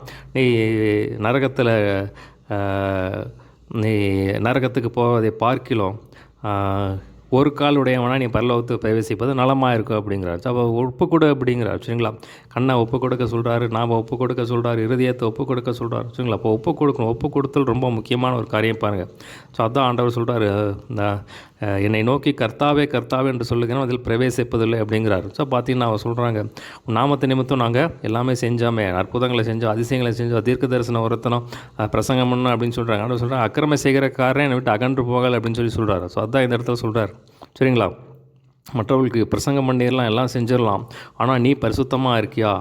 நீ நரகத்துக்கு போவதை பார்க்கிலும் ஒரு கால் உடையவனா நீ பரலோகத்தை பிரவேசிப்பது நலமாக இருக்கும் அப்படிங்கிறார். அப்போ ஒப்பு கொடு அப்படிங்கிறார். சரிங்களா, கண்ணை ஒப்பு கொடுக்க சொல்கிறாரு, நாம் ஒப்பு கொடுக்க சொல்கிறார், இருதயத்தை ஒப்பு கொடுக்க சொல்கிறார். சரிங்களா, அப்போ ஒப்பு கொடுக்கணும். ஒப்பு கொடுத்தல் ரொம்ப முக்கியமான ஒரு காரியம் பாருங்கள். ஸோ அதான் ஆண்டவர் சொல்கிறார், என்னை நோக்கி கர்த்தாவே கர்த்தாவே என்று சொல்லுகிறோம், அதில் பிரவேசிப்பதில்லை அப்படிங்கிறார். ஸோ பார்த்தீங்கன்னா அவர் சொல்கிறாங்க, நாமத்தை நிமித்தம் நாங்கள் எல்லாமே செஞ்சோமே, அற்புதங்களை செஞ்சோம், அதிசயங்களை செஞ்சோம், தீர்க்க தரிசனம் உரத்தனம், பிரசங்கம் பண்ணணும் அப்படின்னு சொல்கிறாங்க. ஆண்டவர் சொல்கிறாங்க, அக்கிரம செய்கிறக்காரன் என்னை விட்டு அகன்று போகலை அப்படின்னு சொல்கிறார். ஸோ அதான் இந்த இடத்துல சொல்கிறார். சரிங்களா, மற்றவர்களுக்கு பிரசங்கம் பண்ணிடலாம், எல்லாம் செஞ்சிடலாம், ஆனால் நீ பரிசுத்தமாக இருக்கியா?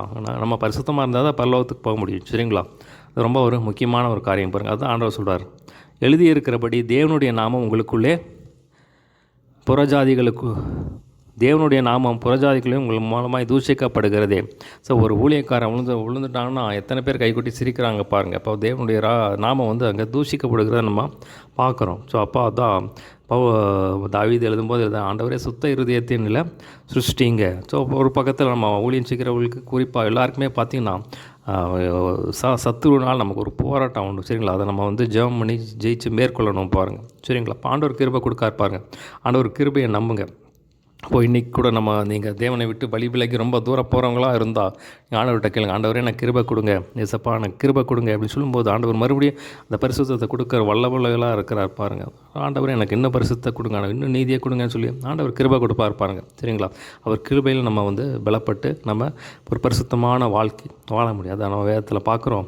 நம்ம பரிசுத்தமாக இருந்தால் தான் பரலோகத்துக்கு போக முடியும். சரிங்களா, அது ரொம்ப ஒரு முக்கியமான ஒரு காரியம் பாருங்கள். அதுதான் ஆண்டவர் சொல்கிறார், எழுதியிருக்கிறபடி தேவனுடைய நாமம் உங்களுக்குள்ளே தேவனுடைய நாமம் புறஜாதிகளையும் உங்கள் மூலமாக தூஷிக்கப்படுகிறதே. ஸோ ஒரு ஊழியக்காரன் விழுந்துட்டாங்கன்னா எத்தனை பேர் கைகொட்டி சிரிக்கிறாங்க பாருங்கள். அப்போ தேவனுடைய நாமம் வந்து அங்கே தூஷிக்கப்படுகிறத நம்ம பார்க்குறோம். ஸோ அப்போ அதான் தாவீது எழுதும்போது ஆண்டவரே சுத்த இருதயத்தின் நிலை சிருஷ்டிங்க. ஸோ ஒரு பக்கத்தில் நம்ம ஊழியம் செய்கிறவர்களுக்கு குறிப்பாக எல்லாருக்குமே பார்த்திங்கன்னா சத்துருனால் நமக்கு ஒரு போராட்டம் உண்டு. சரிங்களா, அதை நம்ம வந்து ஜெபம் பண்ணி ஜெயிச்சு மேற்கொள்ளணும் பாருங்கள். சரிங்களா, இப்போ ஆண்டவர் கிருபை கொடுக்காரு பாருங்கள். ஆண்டவர் கிருபையை நம்புங்க. இப்போது இன்றைக்கி கூட நம்ம நீங்கள் தேவனை விட்டு வழி விலகி ரொம்ப தூரம் போகிறவங்களாக இருந்தால் ஆண்டவர்கிட்ட கேளுங்க, ஆண்டவரே எனக்கு கிருபை கொடுங்க, ஏசப்பா எனக்கு கிருபை கொடுங்க அப்படின்னு சொல்லும்போது ஆண்டவர் மறுபடியும் அந்த பரிசுத்தத்தை கொடுக்குற வல்லவர்களாக இருக்கிறார் பாருங்கள். ஆண்டவரே எனக்கு இன்னும் பரிசுத்தை கொடுங்க, இன்னும் நீதியை கொடுங்கன்னு சொல்லி ஆண்டவர் கிருபை கொடுப்பார் பாருங்கள். சரிங்களா, அவர் கிருபையில் நம்ம வந்து பலப்பட்டு நம்ம ஒரு பரிசுத்தமான வாழ்க்கை வாழ முடியும். அதை நம்ம வேதத்தில் பார்க்குறோம்.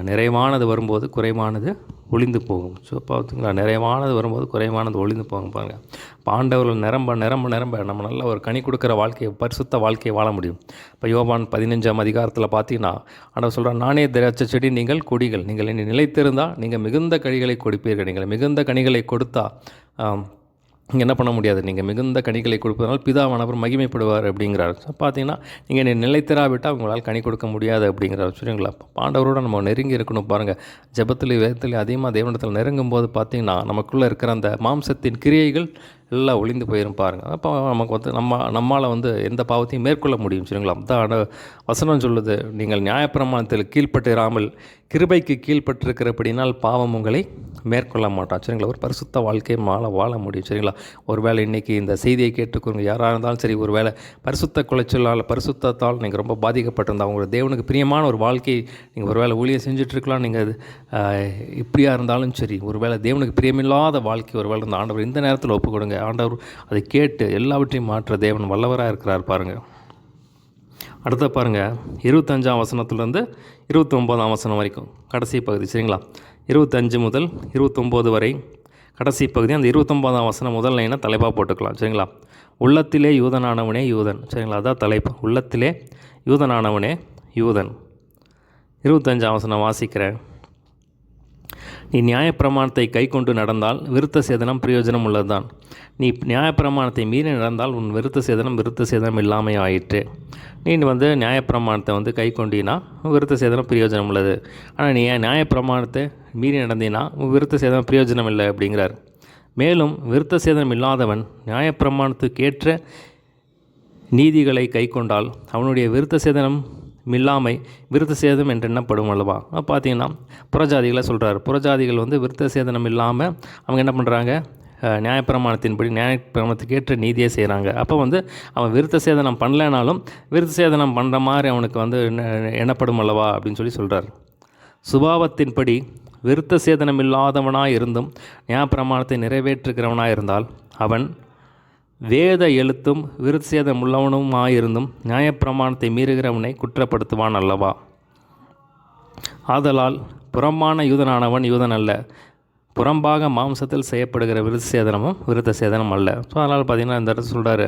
நிறைவானது வரும்போது குறைவானது ஒளிந்து போகும். ஸோ பார்த்திங்களா, நிறைவானது வரும்போது குறைவானது ஒளிந்து போகும் பாருங்கள். பாண்டவர்கள் நிரம்ப நிரம்ப நிரம்ப நம்ம நல்ல ஒரு கனி கொடுக்குற வாழ்க்கையை, பரிசுத்த வாழ்க்கையை வாழ முடியும். இப்போ யோவான் 15ஆம் அதிகாரத்தில் பார்த்தீங்கன்னா ஆண்டவர் சொல்கிறார், நானே திராட்சை செடி, நீங்கள் கொடிகள், நீங்கள் என்னை நிலைத்திருந்தால் நீங்கள் மிகுந்த கனிகளை கொடுப்பீர்கள், நீங்கள் மிகுந்த கனிகளை கொடுத்தா இங்கே என்ன பண்ண முடியாது, நீங்கள் மிகுந்த கனிகளை கொடுப்பதனால் பிதாவானவர் மகிமைப்படுவார் அப்படிங்கிறார். ஸோ பார்த்தீங்கன்னா நீங்கள் நிலைத்திராவிட்டால் உங்களால் கனி கொடுக்க முடியாது அப்படிங்கிறார். சரிங்களா? ஆண்டவரோடு நம்ம நெருங்கி இருக்கணும் பாருங்கள். ஜெபத்துலேயும் வேதத்துலேயும் அதிகமாக தேவனிடத்தில் நெருங்கும் போது பார்த்திங்கன்னா நமக்குள்ளே இருக்கிற அந்த மாம்சத்தின் கிரியைகள் எல்லாம் ஒளிந்து போயிடும் பாருங்கள். அப்போ நமக்கு வந்து நம்மால் வந்து எந்த பாவத்தையும் மேற்கொள்ள முடியும். சரிங்களா? தான் வசனம் சொல்லுது, நீங்கள் நியாயப்பிரமாணத்தில் கீழ்ப்பட்டிராமல் கிருபைக்கு கீழ்ப்பட்டிருக்கிறபடினால் பாவம் உங்களை மேற்கொள்ள மாட்டான். சரிங்களா? ஒரு பரிசுத்த வாழ்க்கையை வாழ முடியும். சரிங்களா? ஒருவேளை இன்றைக்கி இந்த செய்தியை கேட்டுக்கொண்டு யாராக இருந்தாலும் சரி, ஒரு வேளை பரிசுத்த குலைச்சலால் பரிசுத்தத்தால் நீங்கள் ரொம்ப பாதிக்கப்பட்டிருந்தால் உங்களோட தேவனுக்கு பிரியமான ஒரு வாழ்க்கை நீங்கள் ஒரு வேளை ஊழியம் செஞ்சுட்ருக்கலாம். நீங்கள் இப்படியாக இருந்தாலும் சரி, ஒரு வேளை தேவனுக்கு பிரியமில்லாத வாழ்க்கை ஒரு வேளை இந்த ஆண்டவர் இந்த நேரத்தில் ஒப்பு கொடுங்க. ஆண்டவர் அதை கேட்டு எல்லாவற்றையும் மாற்ற தேவன் வல்லவராக இருக்கிறார் பாருங்கள். அடுத்த பாருங்கள், 25ஆம் வசனத்துலேருந்து 29ஆம் வசனம் வரைக்கும் கடைசி பகுதி. சரிங்களா? 25 முதல் 29 வரை கடைசி பகுதி. அந்த 29ஆம் வசனம் முதல் லைனை தலைப்பாக போட்டுக்கலாம். சரிங்களா? உள்ளத்திலே யூதனானவனே யூதன். சரிங்களா? அதான் தலைப்பு. உள்ளத்திலே யூதனானவனே யூதன். 25ஆம் வசனம் வாசிக்கிறேன். நீ நியாயப்பிரமாணத்தை கை கொண்டு நடந்தால் விருத்த சேதனம் பிரயோஜனம் உள்ளதுதான். நீ நியாயப்பிரமாணத்தை மீறி நடந்தால் உன் விருத்த சேதனம் இல்லாமல் ஆயிற்று. நீ வந்து நியாயப்பிரமாணத்தை வந்து கை கொண்டினா விருத்த சேதனம் பிரயோஜனம் உள்ளது. ஆனால் நீ நியாயப்பிரமாணத்தை மீறி நடந்தினா உன் விருத்த சேதனம் பிரயோஜனம் இல்லை அப்படிங்கிறார். மேலும் விருத்த சேதனம் இல்லாதவன் நியாயப்பிரமாணத்துக்கேற்ற நீதிகளை கை கொண்டால் அவனுடைய விருத்த சேதனம் இல்லாமை விருத்த சேதம் என்று எண்ணப்படும் அல்லவா? பார்த்தீங்கன்னா புறஜாதிகளை சொல்கிறார். புறஜாதிகள் வந்து விருத்த சேதனம் இல்லாமல் அவங்க என்ன பண்ணுறாங்க, நியாயப்பிரமாணத்தின்படி நியாயப்பிரமாணத்துக்கு ஏற்ற நீதியை செய்கிறாங்க. அப்போ வந்து அவன் விருத்த சேதனம் பண்ணலைனாலும் விருத்த சேதனம் பண்ணுற மாதிரி அவனுக்கு வந்து எண்ணப்படும் அல்லவா அப்படின்னு சொல்கிறார். சுபாவத்தின்படி விருத்த சேதனம் இல்லாதவனாக இருந்தும் நியாயப்பிரமாணத்தை நிறைவேற்றுகிறவனாக இருந்தால் அவன் வேத எழுத்தும் விருத்த சேதம் உள்ளவனுமாயிருந்தும் நியாயப்பிரமாணத்தை மீறுகிறவனை குற்றப்படுத்துவான் அல்லவா? ஆதலால் புறம்பான யூதனானவன் யூதன் அல்ல, புறம்பாக மாம்சத்தில் செய்யப்படுகிற விருத்த சேதனம் அல்ல. ஸோ அதனால் பார்த்திங்கன்னா இந்த இடத்துல சொல்கிறாரு,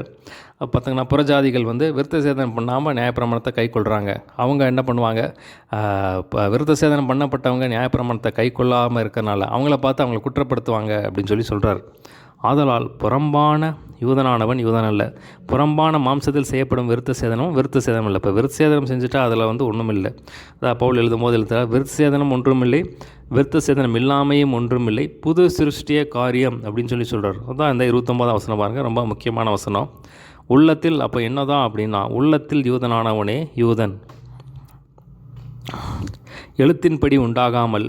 பார்த்திங்கன்னா புறஜாதிகள் வந்து விருத்த சேதனம் பண்ணாமல் நியாயப்பிரமாணத்தை கை கொள்கிறாங்க. அவங்க என்ன பண்ணுவாங்க, விருத்த சேதனம் பண்ணப்பட்டவங்க நியாயப்பிரமாணத்தை கை கொள்ளாமல் இருக்கிறனால அவங்கள பார்த்து அவங்கள குற்றப்படுத்துவாங்க அப்படின்னு சொல்கிறார். ஆதலால் புறம்பான யூதனானவன் யூதன் அல்ல, புறம்பான மாம்சத்தில் செய்யப்படும் விருத்த சேதனம் இல்லை. இப்போ விருத்த சேதனம் செஞ்சுட்டா அதில் வந்து ஒன்றும் இல்லை. அதான் பவுல் எழுதும்போது எழுதுகிறார், விருத்த சேதனம் ஒன்றுமில்லை, விருத்த சேதனம் இல்லாமையும் ஒன்றுமில்லை, புது சிருஷ்டிய காரியம் அப்படின்னு சொல்கிறார். அதுதான் இந்த 29ஆம் வசனம் பாருங்கள், ரொம்ப முக்கியமான வசனம். உள்ளத்தில் அப்போ என்னதான் அப்படின்னா, உள்ளத்தில் யூதனானவனே யூதன், எழுத்தின்படி உண்டாகாமல்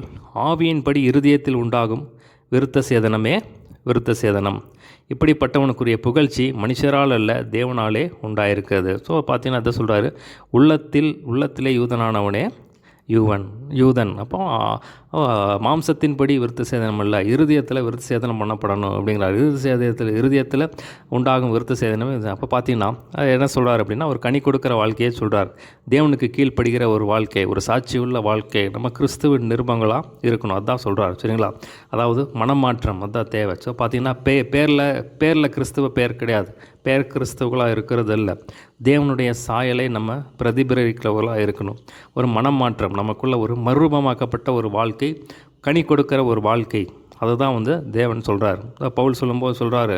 ஆவியின்படி இருதயத்தில் உண்டாகும் விருத்த சேதனம். இப்படிப்பட்டவனுக்குரிய புகழ்ச்சி மனுஷரால் அல்ல தேவனாலே உண்டாயிருக்கிறது. ஸோ பார்த்தீங்கன்னா அதை சொல்கிறாரு, உள்ளத்திலே யூதனானவனே யூதன். அப்போ மாம்சத்தின்படி விருத்த சேதனம் அல்ல, இருதயத்தில் விருத்த சேதனம் பண்ணப்படணும் அப்படிங்கிறார். இருதயத்தில் உண்டாகும் விருத்த சேதனம். அப்போ பார்த்தீங்கன்னா என்ன சொல்கிறார் அப்படின்னா, ஒரு கனி கொடுக்குற வாழ்க்கையே சொல்கிறார். தேவனுக்கு கீழ்ப்படுகிற ஒரு வாழ்க்கை, ஒரு சாட்சியுள்ள வாழ்க்கை, நம்ம கிறிஸ்துவின் நிருபங்களாக இருக்கணும், அதுதான் சொல்கிறார். சரிங்களா? அதாவது மனமாற்றம் அதுதான் தேவை. ஸோ பார்த்தீங்கன்னா பேரில் கிறிஸ்துவ பேர் கிடையாது, பேர் கிறிஸ்துவர்களாக இருக்கிறது இல்லை, தேவனுடைய சாயலை நம்ம பிரதிபலிக்கிறவர்களாக இருக்கணும். ஒரு மனமாற்றம், நமக்குள்ள ஒரு மறுரூபமாக்கப்பட்ட ஒரு வாழ்க்கை, கனி கொடுக்கிற ஒரு வாழ்க்கை, அதுதான் வந்து தேவன் சொல்கிறார். பவுல் சொல்லும்போது சொல்கிறாரு,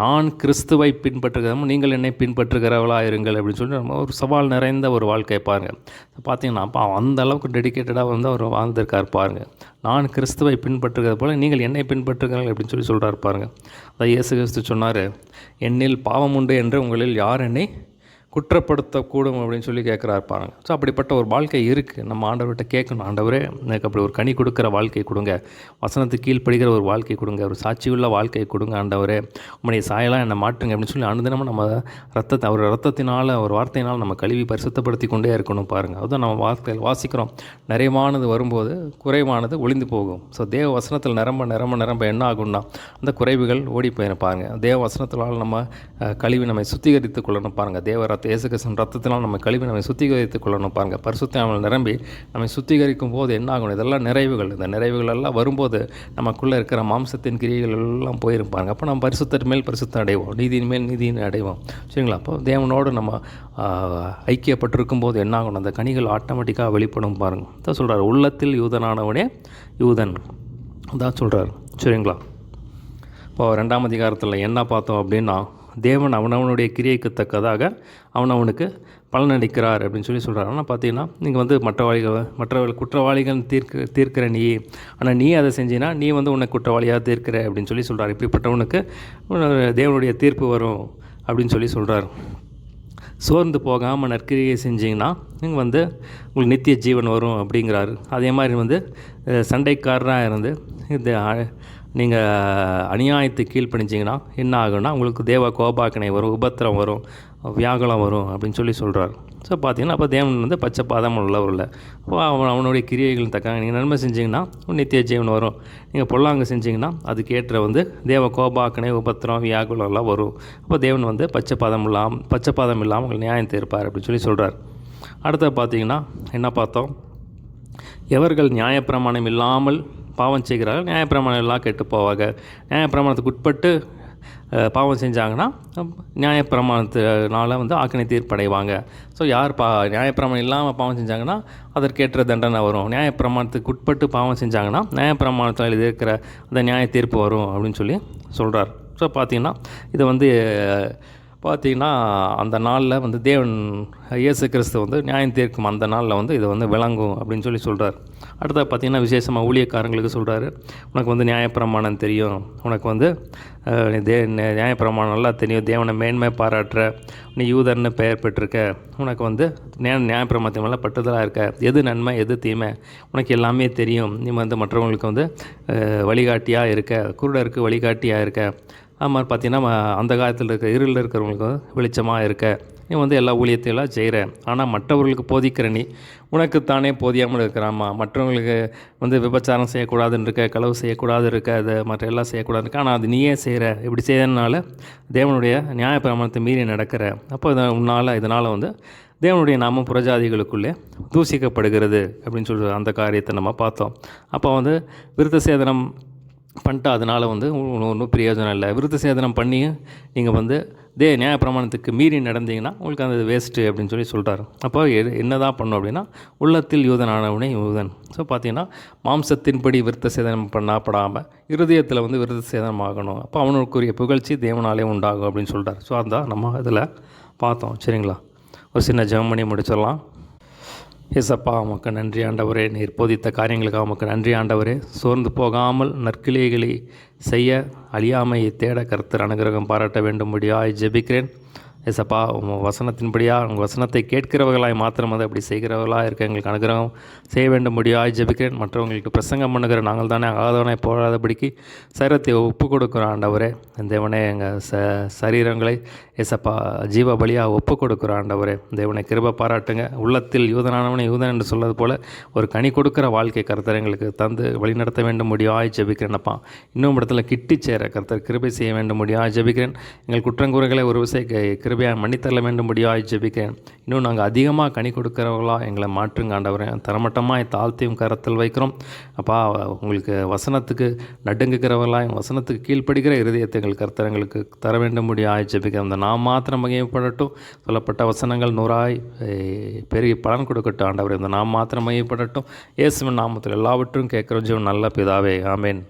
நான் கிறிஸ்துவை பின்பற்றுகிறோம், நீங்கள் என்னை பின்பற்றுகிறவளாக இருங்கள் அப்படின்னு சொல்லி நம்ம ஒரு சவால் நிறைந்த ஒரு வாழ்க்கையை பாருங்கள். பார்த்தீங்கன்னா அப்போ அந்த அளவுக்கு டெடிக்கேட்டடாக வந்து அவர் வாழ்ந்திருக்கார் பாருங்கள். நான் கிறிஸ்துவை பின்பற்றுகிறது போல் நீங்கள் என்னை பின்பற்றுகிறீர்கள் அப்படின்னு சொல்கிறார் பாருங்கள். அதான் இயேசு கிறிஸ்து சொன்னார், என்னில் பாவம் உண்டு என்று உங்களில் யார் என்னை குற்றப்படுத்தக்கூடும் அப்படின்னு கேட்குறாரு பாருங்க. ஸோ அப்படிப்பட்ட ஒரு வாழ்க்கை இருக்குது. நம்ம ஆண்டவர்கிட்ட கேட்கணும், ஆண்டவரே எனக்கு அப்படி ஒரு கனி கொடுக்குற வாழ்க்கை கொடுங்க, வசனத்துக்கு கீழ்ப்படுகிற ஒரு வாழ்க்கை கொடுங்க, ஒரு சாட்சியுள்ள வாழ்க்கையை கொடுங்க ஆண்டவரே, உங்களுடைய சாயலாக என்னை மாற்றுங்க அப்படின்னு அனுதினமும் நம்ம அவர் ரத்தத்தினால் ஒரு வார்த்தையினால் நம்ம கழுவி பரிசுத்தப்படுத்தி கொண்டே இருக்கணும் பாருங்கள். அதுதான் நம்ம வார்த்தையில் வாசிக்கிறோம், நிறைவானது வரும்போது குறைவானது ஒளிந்து போகும். ஸோ தேவ வசனத்தில் நிரம்ப என்ன ஆகும்னா அந்த குறைவுகள் ஓடி போயிடும் பாருங்கள். தேவ வசனத்தினால் நம்ம கழுவி நம்மை சுத்திகரித்து கொள்ளணும் பாருங்கள். தேவ இயேசு கிறிஸ்துவின் ரத்தத்தினால் நம்ம கழுவி நம்மை சுத்திகரித்துக் கொள்ளணும் பாருங்கள். பரிசுத்தம் நிரம்பி நம்மை சுத்திகரிக்கும் போது என்ன ஆகணும், இதெல்லாம் நிறைவுகள். இந்த நிறைவுகள் எல்லாம் வரும்போது நமக்குள்ளே இருக்கிற மாம்சத்தின் கிரியைகள் எல்லாம் போயிருப்பாங்க. அப்போ நம்ம பரிசுத்தின் மேல் பரிசுத்தம் அடைவோம், நீதியின் மேல் நீதியின் அடைவோம். சரிங்களா? அப்போ தேவனோடு நம்ம ஐக்கியப்பட்டிருக்கும் போது என்ன ஆகணும், அந்த கனிகள் ஆட்டோமேட்டிக்காக வெளிப்படும் பாருங்கள். தான் சொல்கிறார், உள்ளத்தில் யூதனானவனே யூதன் தான் சொல்கிறார். சரிங்களா? இப்போது 2ஆம் அதிகாரத்தில் என்ன பார்த்தோம் அப்படின்னா, தேவன் அவனவனுடைய கிரியைக்கு தக்கதாக அவனவனுக்கு பலனளிக்கிறார் அப்படின்னு சொல்கிறார். ஆனால் பார்த்தீங்கன்னா, நீங்கள் வந்து மற்றவர்கள் குற்றவாளிகள் தீர்க்கிற நீ, ஆனால் நீ அதை செஞ்சினா நீ வந்து உன்னை குற்றவாளியாக தீர்க்கிற அப்படின்னு சொல்கிறார். இப்படிப்பட்டவனுக்கு தேவனுடைய தீர்ப்பு வரும் அப்படின்னு சொல்கிறார். சோர்ந்து போகாமல் நற்கிரியை செஞ்சிங்கன்னா நீங்கள் வந்து உங்களுக்கு நித்திய ஜீவன் வரும் அப்படிங்கிறாரு. அதே மாதிரி வந்து சண்டைக்காரராக இருந்து இந்த நீங்கள் அநியாயத்துக்கு கீழ்ப்பணிச்சிங்கன்னா என்ன ஆகுன்னா, உங்களுக்கு தேவ கோபாக்கனை வரும், உபத்திரம் வரும், வியாகுலம் வரும் அப்படின்னு சொல்கிறார். ஸோ பார்த்தீங்கன்னா, அப்போ தேவன் வந்து பச்சைப்பாதம் உள்ளவர் இல்லை. அப்போ அவனுடைய கிரியைகள் தக்காங்க நீங்கள் நன்மை செஞ்சிங்கன்னா நித்திய ஜீவன் வரும். நீங்கள் பொல்லாங்க செஞ்சிங்கன்னா அதுக்கேற்ற வந்து தேவ கோபாக்கனை, உபத்திரம், வியாகுலம் எல்லாம் வரும். அப்போ தேவன் வந்து பச்சைப்பாதம் இல்லாமல் உங்கள் நியாயம் தீர்ப்பார் அப்படின்னு சொல்கிறார். அடுத்த பார்த்தீங்கன்னா என்ன பார்த்தோம், எவர்கள் நியாயப்பிரமாணம் இல்லாமல் பாவம் செய்கிறார்கள் நியாயப்பிரமாணம் எல்லாம் கெட்டு போவாங்க. நியாயப்பிரமாணத்துக்கு உட்பட்டு பாவம் செஞ்சாங்கன்னா நியாயப்பிரமாணத்தினால வந்து ஆக்கினை தீர்ப்படைவாங்க. ஸோ யார் நியாயப்பிரமாணம் இல்லாமல் பாவம் செஞ்சாங்கன்னா அதற்கேற்ற தண்டனை வரும். நியாயப்பிரமாணத்துக்கு உட்பட்டு பாவம் செஞ்சாங்கன்னா நியாயப்பிரமாணத்தில் இருக்கிற அந்த நியாய தீர்ப்பு வரும் அப்படின்னு சொல்கிறார். ஸோ பார்த்திங்கன்னா இதை வந்து பார்த்திங்கன்னா அந்த நாளில் வந்து தேவன் இயேசு கிறிஸ்து வந்து நியாயம் தீர்க்கும் அந்த நாளில் வந்து இதை வந்து விளங்கும் அப்படின்னு சொல்கிறார். அடுத்த பார்த்திங்கன்னா விசேஷமாக ஊழியக்காரங்களுக்கு சொல்கிறாரு, உனக்கு வந்து நியாயப்பிரமாணம் தெரியும், உனக்கு வந்து நியாயப்பிரமாணம் நல்லா தெரியும், தேவனை மேன்மை பாராட்டுற, நீ யூதர்னு பெயர் பெற்றிருக்க, உனக்கு வந்து நியாயப்பிரமாணத்தின் மேலே பட்டுதலாக இருக்க, எது நன்மை எது தீமை உனக்கு எல்லாமே தெரியும், நீ வந்து மற்றவங்களுக்கு வந்து வழிகாட்டியாக இருக்க, குருடருக்கு வழிகாட்டியாக இருக்க, அது மாதிரி பார்த்திங்கன்னா அந்த காலத்தில் இருக்க இருளில் இருக்கிறவங்களுக்கு வெளிச்சமாக இருக்க, நீ வந்து எல்லா ஊழியத்தையெல்லாம் செய்கிற, ஆனால் மற்றவர்களுக்கு போதிக்கிற நீ உனக்குத்தானே போதியாமல் இருக்கிறாமா, மற்றவங்களுக்கு வந்து விபச்சாரம் செய்யக்கூடாதுன்னு இருக்க, களவு செய்யக்கூடாது இருக்க, அதை மற்ற எல்லாம் செய்யக்கூடாது இருக்க, ஆனால் அது நீயே செய்கிற, இப்படி செய்யறதுனால தேவனுடைய நியாயப்பிரமாணத்தை மீறி நடக்கிற, அப்போ இதனால் வந்து தேவனுடைய நாமம் புறஜாதிகளுக்குள்ளே தூசிக்கப்படுகிறது அப்படின்னு சொல்கிற அந்த காரியத்தை நம்ம பார்த்தோம். அப்போ வந்து விருத்த சேதனம் பண்ணிட்டு அதனால் வந்து ஒன்றும் பிரயோஜனம் இல்லை. விருத்த சேதனம் பண்ணி நீங்கள் வந்து நியாயப்பிரமாணத்துக்கு மீறி நடந்தீங்கன்னா உங்களுக்கு அந்த வேஸ்ட்டு அப்படின்னு சொல்கிறார். அப்போ என்ன தான் பண்ணும் அப்படின்னா, உள்ளத்தில் யூதனானவனே யூதன். ஸோ பார்த்தீங்கன்னா மாம்சத்தின்படி விருத்த சேதனம் பண்ணப்படாமல் இருதயத்தில் வந்து விருத்த சேதனம் ஆகணும். அப்போ அவனுக்குரிய புகழ்ச்சி தேவனாலே உண்டாகும் அப்படின்னு சொல்கிறார். ஸோ அதான் நம்ம இதில் பார்த்தோம். சரிங்களா, ஒரு சின்ன ஜெபம் பண்ணி முடிச்சிடலாம். ஏசப்பா, உமக்கு நன்றி ஆண்டவரே, நீர் போதித்த காரியங்களுக்காக உமக்கு நன்றி ஆண்டவரே. சோர்ந்து போகாமல் நற்கிளைகளை செய்ய அழியாமையை தேட கர்த்தர் அனுகிரகம் பாராட்ட வேண்டும்படியாய் ஜெபிக்கிறேன். ஏசப்பா, உங்கள் வசனத்தின்படியாக உங்கள் வசனத்தை கேட்கிறவர்களாய் மாத்திரம் அதை அப்படி செய்கிறவர்களாக இருக்க எங்களுக்கு அனுகிரகம் செய்ய வேண்டும்படியாய் ஜெபிக்கிறேன். மற்றவங்களுக்கு பிரசங்கம் பண்ணுகிற நாங்கள் தானே ஆதவனை போடாதபடிக்கு சரீரத்தை ஒப்பு கொடுக்குறோம் ஆண்டவரே. தேவனே, எங்கள் சரீரங்களை ஏசப்பா ஜீவ பலியாக ஒப்பு கொடுக்குற ஆண்டவரே. தேவனை கிருபை பாராட்டுங்க. உள்ளத்தில் யூதனானவனை யூதன் என்று சொல்வது போல் ஒரு கனி கொடுக்குற வாழ்க்கை கர்த்தர் எங்களுக்கு தந்து வழிநடத்த வேண்டும் முடியாய் ஜெபிக்கிறேன்ப்பா. இன்னும் இடத்துல கிட்டி சேர கர்த்தர் கிருபை செய்ய வேண்டும் முடியாய் ஜெபிக்கிறேன். எங்கள் குற்றங்குறைகளை ஒரு விஷய கிருபையாக மன்னித்தள்ள வேண்டும் முடியாய் ஜெபிக்கிறேன். இன்னும் நாங்கள் அதிகமாக கனி கொடுக்குறவர்களாக எங்களை மாற்றுங்க ஆண்டவரே. தரமட்டமாக தாழ்த்தியும் கரத்தில் வைக்கிறோம் அப்பா. உங்களுக்கு வசனத்துக்கு நடுங்குகிறவர்களாக வசனத்துக்கு கீழ்ப்படுகிற இருதயத்தை எங்கள் கர்த்தர் எங்களுக்கு தர வேண்டும் முடியாய் ஜெபிக்கிறேன். அந்த நாம் மாத்திரம் மகிமைப்படட்டும், சொல்லப்பட்ட வசனங்கள் 100 பெருகி பலன் கொடுக்கட்டும் ஆண்டவரே. இந்த நாம் மாத்திரம் மகிமைப்படட்டும். இயேசுவின் நாமத்தில் எல்லாவற்றும் கேட்குற ஜீவன் நல்ல பிதாவே, ஆமேன்.